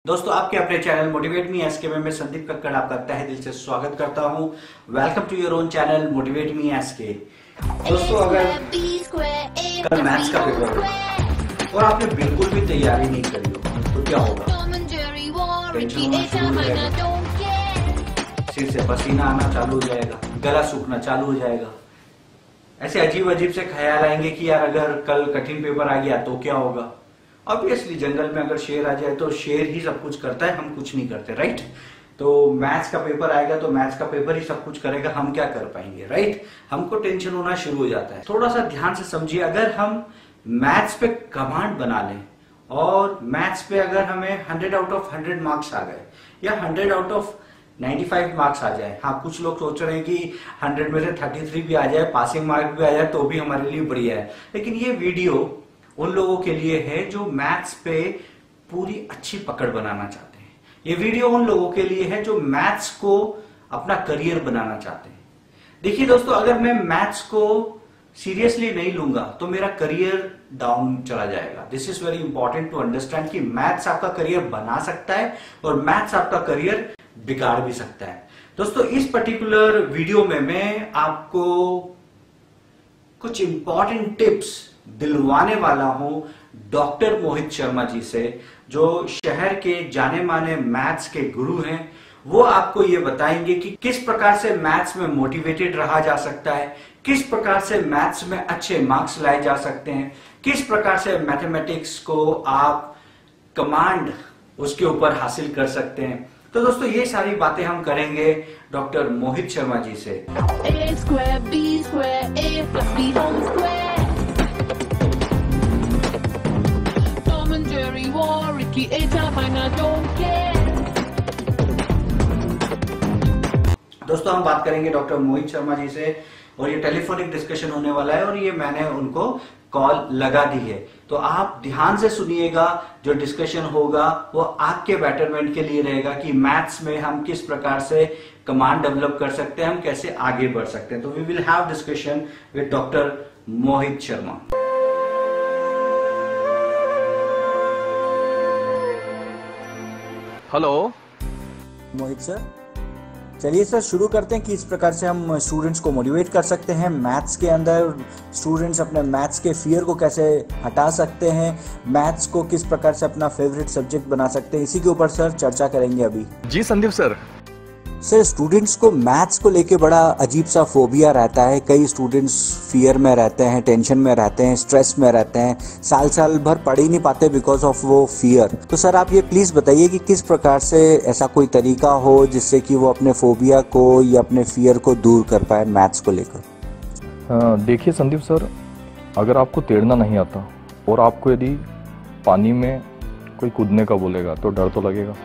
दोस्तों आपके अपने चैनल मोटिवेट मी एसके में मैं संदीप कक्कड़ आपका तहे दिल से स्वागत करता हूं। Welcome to your own channel motivate me SK. दोस्तों अगर कल मैथ्स का पेपर हो और आपने बिल्कुल भी तैयारी नहीं करी हो तो क्या होगा? टेंशन होना शुरू हो जाएगा, सिर से पसीना आना चालू हो जाएगा, गला सूखना चालू हो जाएगा, ऐसे अजीब अजीब से ख्याल आएंगे कि यार अगर कल कठिन पेपर आ गया तो क्या होगा। ऑब्वियसली जंगल में अगर शेर आ जाए तो शेर ही सब कुछ करता है, हम कुछ नहीं करते, राइट। तो मैथ्स का पेपर आएगा तो मैथ्स का पेपर ही सब कुछ करेगा, हम क्या कर पाएंगे, राइट। हमको टेंशन होना शुरू हो जाता है। थोड़ा सा ध्यान से समझिए, अगर हम मैथ्स पे कमांड बना लें और मैथ्स पे अगर हमें 100 आउट ऑफ 100 मार्क्स आ गए या 100 आउट ऑफ 95 मार्क्स आ जाए, हाँ कुछ लोग सोच रहे हैं कि 100 में से 33 भी आ जाए, पासिंग मार्क भी आ जाए तो भी हमारे लिए बढ़िया है। लेकिन ये वीडियो उन लोगों के लिए है जो मैथ्स पे पूरी अच्छी पकड़ बनाना चाहते हैं। ये वीडियो उन लोगों के लिए है जो मैथ्स को अपना करियर बनाना चाहते हैं। देखिए दोस्तों, अगर मैं मैथ्स को सीरियसली नहीं लूंगा तो मेरा करियर डाउन चला जाएगा। This is very important to understand कि मैथ्स आपका करियर बना सकता है और मैथ्स आपका करियर बिगाड़ भी सकता है। दोस्तों इस पर्टिकुलर वीडियो में मैं आपको कुछ इंपॉर्टेंट टिप्स दिलवाने वाला हूं डॉक्टर मोहित शर्मा जी से, जो शहर के जाने माने मैथ्स के गुरु हैं। वो आपको ये बताएंगे कि किस प्रकार से मैथ्स में मोटिवेटेड रहा जा सकता है, किस प्रकार से मैथ्स में अच्छे मार्क्स लाए जा सकते हैं, किस प्रकार से मैथमेटिक्स को आप कमांड उसके ऊपर हासिल कर सकते हैं। तो दोस्तों ये सारी बातें हम करेंगे डॉक्टर मोहित शर्मा जी से। दोस्तों हम बात करेंगे डॉक्टर मोहित शर्मा जी से और ये टेलीफोनिक डिस्कशन होने वाला है और ये मैंने उनको कॉल लगा दी है। तो आप ध्यान से सुनिएगा, जो डिस्कशन होगा वो आपके बेटरमेंट के लिए रहेगा कि मैथ्स में हम किस प्रकार से कमांड डेवलप कर सकते हैं, हम कैसे आगे बढ़ सकते हैं। तो we will have discussion with doctor Mohit Sharma. Hello Mohit sir, चलिए सर शुरू करते हैं कि इस प्रकार से हम स्टूडेंट्स को मोटिवेट कर सकते हैं मैथ्स के अंदर। स्टूडेंट्स अपने मैथ्स के फियर को कैसे हटा सकते हैं, मैथ्स को किस प्रकार से अपना फेवरेट सब्जेक्ट बना सकते हैं, इसी के ऊपर सर चर्चा करेंगे अभी। जी संदीप सर। सर स्टूडेंट्स को मैथ्स को लेके बड़ा अजीब सा फोबिया रहता है। कई स्टूडेंट्स फियर में रहते हैं, टेंशन में रहते हैं, स्ट्रेस में रहते हैं, साल साल भर पढ़ ही नहीं पाते बिकॉज ऑफ वो फियर। तो सर आप ये प्लीज बताइए कि किस प्रकार से ऐसा कोई तरीका हो जिससे कि वो अपने फोबिया को या अपने फियर को दूर कर पाए मैथ्स को लेकर। देखिए संदीप सर, अगर आपको तैरना नहीं आता और आपको यदि पानी में कोई कूदने का बोलेगा तो डर तो लगेगा।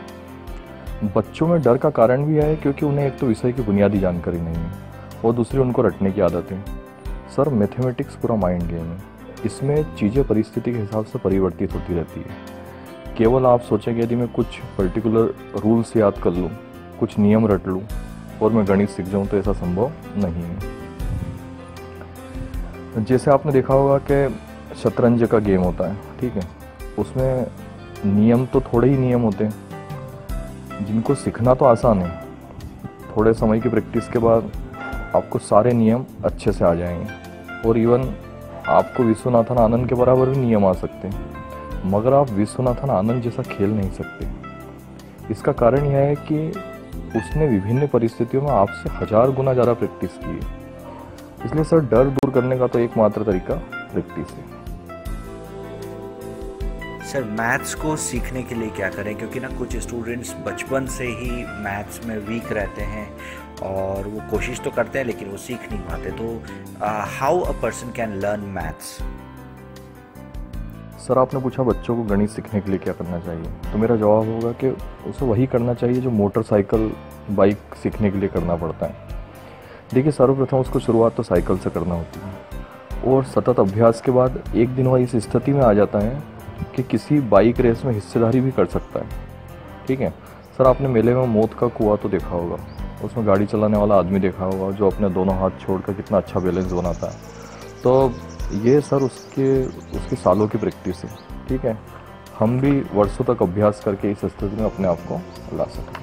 बच्चों में डर का कारण भी है क्योंकि उन्हें एक तो विषय की बुनियादी जानकारी नहीं है और दूसरी उनको रटने की आदत है। सर मैथमेटिक्स पूरा माइंड गेम है, इसमें चीज़ें परिस्थिति के हिसाब से परिवर्तित होती रहती है। केवल आप सोचेंगे यदि मैं कुछ पर्टिकुलर रूल्स याद कर लूँ, कुछ नियम रट लूँ और मैं गणित सीख जाऊँ तो ऐसा संभव नहीं है। जैसे आपने देखा होगा कि शतरंज का गेम होता है, ठीक है, उसमें नियम तो थोड़े ही नियम होते हैं जिनको सीखना तो आसान है। थोड़े समय की प्रैक्टिस के बाद आपको सारे नियम अच्छे से आ जाएंगे और इवन आपको विश्वनाथन आनंद के बराबर भी नियम आ सकते हैं, मगर आप विश्वनाथन आनंद जैसा खेल नहीं सकते। इसका कारण यह है कि उसने विभिन्न परिस्थितियों में आपसे 1000 गुना ज़्यादा प्रैक्टिस की है। इसलिए सर डर दूर करने का तो एकमात्र तरीका प्रैक्टिस है। सर मैथ्स को सीखने के लिए क्या करें, क्योंकि ना कुछ स्टूडेंट्स बचपन से ही मैथ्स में वीक रहते हैं और वो कोशिश तो करते हैं लेकिन वो सीख नहीं पाते। तो how a person can learn maths? Sir आपने पूछा बच्चों को गणित सीखने के लिए क्या करना चाहिए, तो मेरा जवाब होगा कि उसे वही करना चाहिए जो मोटरसाइकिल बाइक सीखने के लिए करना पड़ता है। देखिए सर्वप्रथम उसको शुरुआत तो साइकिल से करना होती है और सतत अभ्यास के बाद एक दिन वह इस स्थिति में आ जाता है कि किसी बाइक रेस में हिस्सेदारी भी कर सकता है, ठीक है। सर आपने मेले में मौत का कुआं तो देखा होगा, उसमें गाड़ी चलाने वाला आदमी देखा होगा जो अपने दोनों हाथ छोड़कर कितना अच्छा बैलेंस बनाता है। तो ये सर उसकी सालों की प्रैक्टिस है, ठीक है। हम भी वर्षों तक अभ्यास करके इस स्थिति में अपने आप को ला सकें।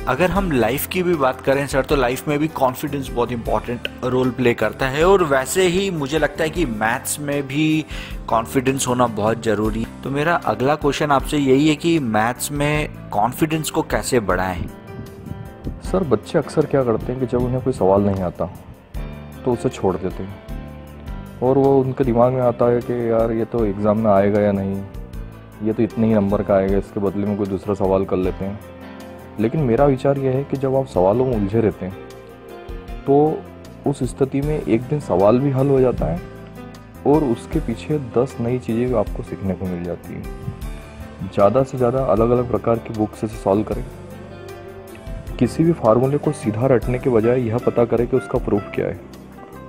अगर हम लाइफ की भी बात करें सर, तो लाइफ में भी कॉन्फिडेंस बहुत इंपॉर्टेंट रोल प्ले करता है, और वैसे ही मुझे लगता है कि मैथ्स में भी कॉन्फिडेंस होना बहुत ज़रूरी है। तो मेरा अगला क्वेश्चन आपसे यही है कि मैथ्स में कॉन्फिडेंस को कैसे बढ़ाएं? सर, बच्चे अक्सर क्या करते हैं कि जब उन्हें कोई सवाल नहीं आता तो उसे छोड़ देते हैं, और वो उनके दिमाग में आता है कि यार ये तो एग्ज़ाम में आएगा या नहीं, ये तो इतने ही नंबर का आएगा, इसके बदले में कोई दूसरा सवाल कर लेते हैं। लेकिन मेरा विचार यह है कि जब आप सवालों में उलझे रहते हैं तो उस स्थिति में एक दिन सवाल भी हल हो जाता है और उसके पीछे 10 नई चीज़ें आपको सीखने को मिल जाती हैं। ज़्यादा से ज़्यादा अलग अलग प्रकार की बुक से सॉल्व करें। किसी भी फार्मूले को सीधा रटने के बजाय यह पता करें कि उसका प्रूफ क्या है,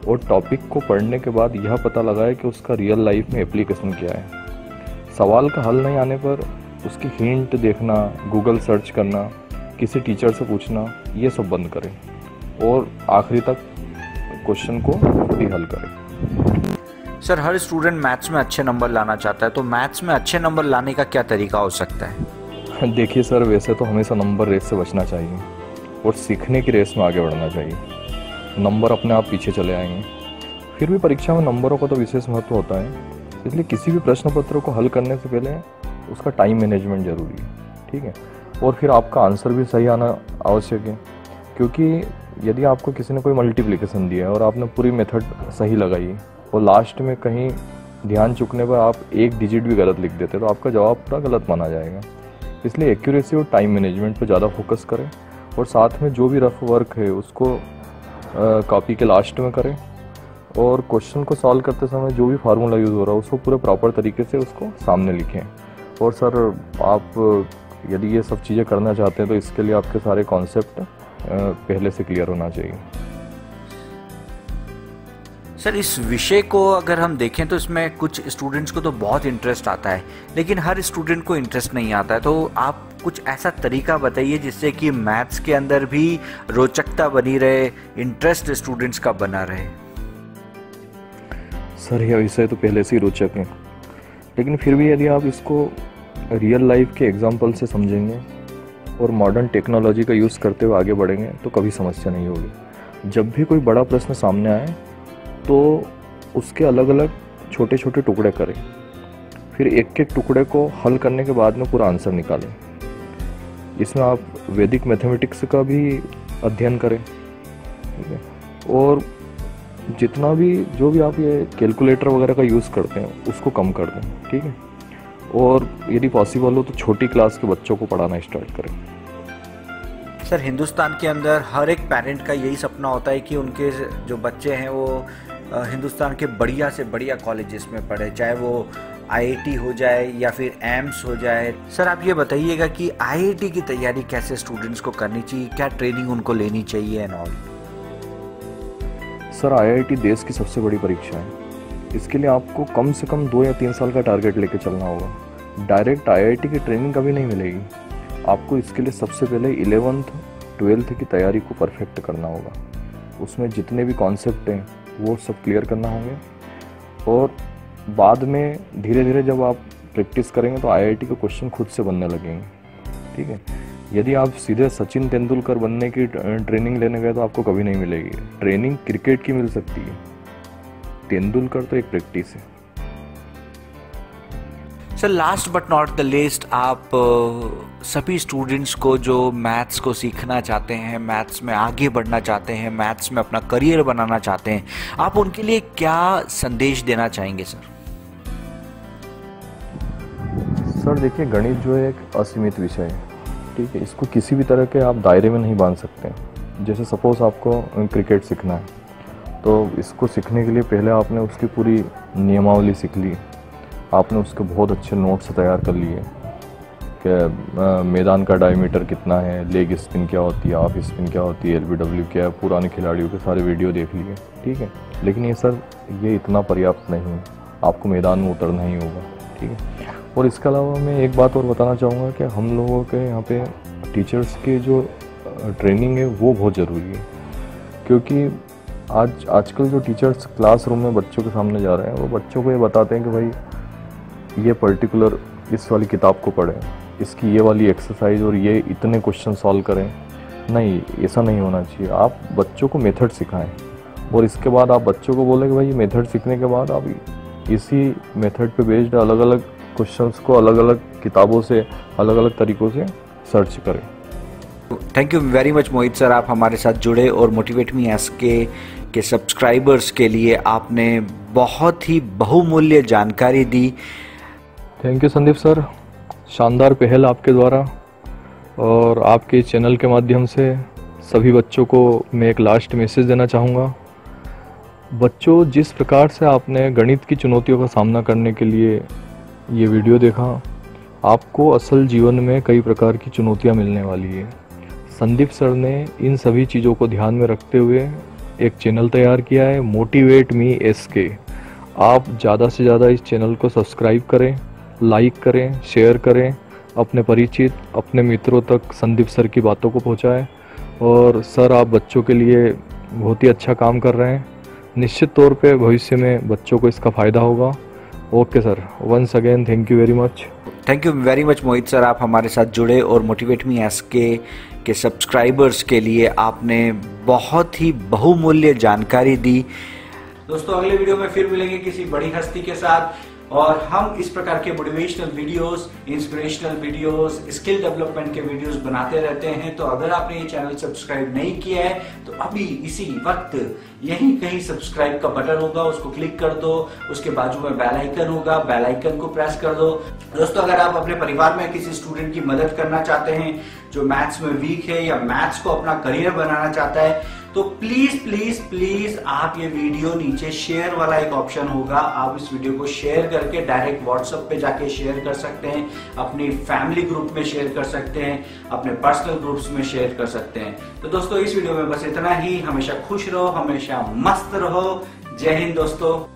और टॉपिक को पढ़ने के बाद यह पता लगाए कि उसका रियल लाइफ में एप्लीकेशन क्या है। सवाल का हल नहीं आने पर उसकी हिंट देखना, गूगल सर्च करना, किसी टीचर से पूछना, ये सब बंद करें और आखिरी तक क्वेश्चन को खुद ही हल करें। सर, हर स्टूडेंट मैथ्स में अच्छे नंबर लाना चाहता है, तो मैथ्स में अच्छे नंबर लाने का क्या तरीका हो सकता है? देखिए सर, वैसे तो हमेशा नंबर रेस से बचना चाहिए और सीखने की रेस में आगे बढ़ना चाहिए। नंबर अपने आप पीछे चले आएंगे। फिर भी परीक्षा में नंबरों का तो विशेष महत्व होता है, इसलिए किसी भी प्रश्न पत्र को हल करने से पहले उसका टाइम मैनेजमेंट जरूरी है, ठीक है। और फिर आपका आंसर भी सही आना आवश्यक है, क्योंकि यदि आपको किसी ने कोई मल्टीप्लिकेशन दिया है और आपने पूरी मेथड सही लगाई और लास्ट में कहीं ध्यान चुकने पर आप एक डिजिट भी गलत लिख देते तो आपका जवाब पूरा गलत माना जाएगा। इसलिए एक्यूरेसी और टाइम मैनेजमेंट पर ज़्यादा फोकस करें, और साथ में जो भी रफ वर्क है उसको कॉपी के लास्ट में करें, और क्वेश्चन को सॉल्व करते समय जो भी फार्मूला यूज़ हो रहा है उसको पूरे प्रॉपर तरीके से उसको सामने लिखें। और सर, आप यदि ये सब चीज़ें करना चाहते हैं तो इसके लिए आपके सारे कॉन्सेप्ट पहले से क्लियर होना चाहिए। सर, इस विषय को अगर हम देखें तो इसमें कुछ स्टूडेंट्स को तो बहुत इंटरेस्ट आता है, लेकिन हर स्टूडेंट को इंटरेस्ट नहीं आता है। तो आप कुछ ऐसा तरीका बताइए जिससे कि मैथ्स के अंदर भी रोचकता बनी रहे, इंटरेस्ट स्टूडेंट्स का बना रहे। सर, यह विषय तो पहले से ही रोचक है, लेकिन फिर भी यदि आप इसको रियल लाइफ के एग्जाम्पल से समझेंगे और मॉडर्न टेक्नोलॉजी का यूज़ करते हुए आगे बढ़ेंगे तो कभी समस्या नहीं होगी। जब भी कोई बड़ा प्रश्न सामने आए तो उसके अलग अलग छोटे छोटे टुकड़े करें, फिर एक एक टुकड़े को हल करने के बाद में पूरा आंसर निकालें। इसमें आप वैदिक मैथमेटिक्स का भी अध्ययन करें, ठीक है। और जितना भी जो भी आप ये कैलकुलेटर वगैरह का यूज़ करते हैं उसको कम कर दें, ठीक है। और यदि पॉसिबल हो तो छोटी क्लास के बच्चों को पढ़ाना स्टार्ट करें। सर, हिंदुस्तान के अंदर हर एक पेरेंट का यही सपना होता है कि उनके जो बच्चे हैं वो हिंदुस्तान के बढ़िया से बढ़िया कॉलेजेस में पढ़े, चाहे वो आईआईटी हो जाए या फिर एम्स हो जाए। सर, आप ये बताइएगा कि आईआईटी की तैयारी कैसे स्टूडेंट्स को करनी चाहिए, क्या ट्रेनिंग उनको लेनी चाहिए एंड ऑल? सर, आईआईटी देश की सबसे बड़ी परीक्षा है। इसके लिए आपको कम से कम 2 या 3 साल का टारगेट लेके चलना होगा। डायरेक्ट आईआईटी की ट्रेनिंग कभी नहीं मिलेगी। आपको इसके लिए सबसे पहले 11th 12th की तैयारी को परफेक्ट करना होगा। उसमें जितने भी कॉन्सेप्ट हैं वो सब क्लियर करना होंगे, और बाद में धीरे धीरे जब आप प्रैक्टिस करेंगे तो आईआईटी के क्वेश्चन खुद से बनने लगेंगे, ठीक है। यदि आप सीधे सचिन तेंदुलकर बनने की ट्रेनिंग लेने गए तो आपको कभी नहीं मिलेगी। ट्रेनिंग क्रिकेट की मिल सकती है, तेंदुलकर तो एक प्रैक्टिस है। Sir, last but not the least, आप सभी स्टूडेंट्स को जो मैथ्स को सीखना चाहते हैं, मैथ्स में आगे बढ़ना चाहते हैं, मैथ्स में अपना करियर बनाना चाहते हैं, आप उनके लिए क्या संदेश देना चाहेंगे सर? सर, देखिए, गणित जो है एक असीमित विषय है, ठीक है। इसको किसी भी तरह के आप दायरे में नहीं बांध सकते। जैसे सपोज आपको क्रिकेट सीखना है तो इसको सीखने के लिए पहले आपने उसकी पूरी नियमावली सीख ली, आपने उसके बहुत अच्छे नोट्स तैयार कर लिए कि मैदान का डायमीटर कितना है, लेग स्पिन क्या होती है, ऑफ स्पिन क्या होती है, एलबीडब्ल्यू क्या है, पुराने खिलाड़ियों के सारे वीडियो देख लिए, ठीक है। लेकिन ये इतना पर्याप्त नहीं, आपको मैदान में उतरना ही होगा, ठीक है। और इसके अलावा मैं एक बात और बताना चाहूँगा कि हम लोगों के यहाँ पे टीचर्स की जो ट्रेनिंग है वो बहुत ज़रूरी है, क्योंकि आजकल जो टीचर्स क्लासरूम में बच्चों के सामने जा रहे हैं वो बच्चों को ये बताते हैं कि भाई ये पर्टिकुलर इस वाली किताब को पढ़ें, इसकी ये वाली एक्सरसाइज और ये इतने क्वेश्चन सॉल्व करें। नहीं, ऐसा नहीं होना चाहिए। आप बच्चों को मेथड सिखाएं और इसके बाद आप बच्चों को बोलें कि भाई ये मेथड सीखने के बाद आप इसी मेथड पे बेस्ड अलग अलग क्वेश्चंस को अलग अलग किताबों से अलग अलग तरीक़ों से सर्च करें। Thank you very much Mohit sir, आप हमारे साथ जुड़े और मोटिवेट मी एसके के सब्सक्राइबर्स के लिए आपने बहुत ही बहुमूल्य जानकारी दी। थैंक यू संदीप सर, शानदार पहल आपके द्वारा और आपके चैनल के माध्यम से सभी बच्चों को मैं एक लास्ट मैसेज देना चाहूँगा। बच्चों, जिस प्रकार से आपने गणित की चुनौतियों का सामना करने के लिए ये वीडियो देखा, आपको असल जीवन में कई प्रकार की चुनौतियाँ मिलने वाली है। संदीप सर ने इन सभी चीज़ों को ध्यान में रखते हुए एक चैनल तैयार किया है, मोटिवेट मी एसके। आप ज़्यादा से ज़्यादा इस चैनल को सब्सक्राइब करें, लाइक करें, शेयर करें, अपने परिचित, अपने मित्रों तक संदीप सर की बातों को पहुंचाएं। और सर, आप बच्चों के लिए बहुत ही अच्छा काम कर रहे हैं। निश्चित तौर पे भविष्य में बच्चों को इसका फ़ायदा होगा। Okay sir, once again thank you very much. Thank you very much Mohit sir, आप हमारे साथ जुड़े और मोटिवेट मी एसके के सब्सक्राइबर्स के लिए आपने बहुत ही बहुमूल्य जानकारी दी। दोस्तों, अगले वीडियो में फिर मिलेंगे किसी बड़ी हस्ती के साथ और हम इस प्रकार के motivational videos, inspirational videos, skill development के वीडियोस बनाते रहते हैं। तो अगर आपने ये चैनल सब्सक्राइब नहीं किया है तो अभी इसी वक्त यहीं कहीं सब्सक्राइब का बटन होगा, उसको क्लिक कर दो। उसके बाजू में बेल आइकन होगा, बेल आइकन को प्रेस कर दो। दोस्तों, अगर आप अपने परिवार में किसी स्टूडेंट की मदद करना चाहते हैं जो मैथ्स में वीक है या मैथ्स को अपना करियर बनाना चाहता है, तो प्लीज प्लीज प्लीज आप ये वीडियो नीचे शेयर वाला एक ऑप्शन होगा, आप इस वीडियो को शेयर करके डायरेक्ट व्हाट्सएप पे जाके शेयर कर सकते हैं, अपनी फैमिली ग्रुप में शेयर कर सकते हैं, अपने पर्सनल ग्रुप्स में शेयर कर सकते हैं। तो दोस्तों, इस वीडियो में बस इतना ही। हमेशा खुश रहो, हमेशा मस्त रहो। जय हिंद दोस्तों।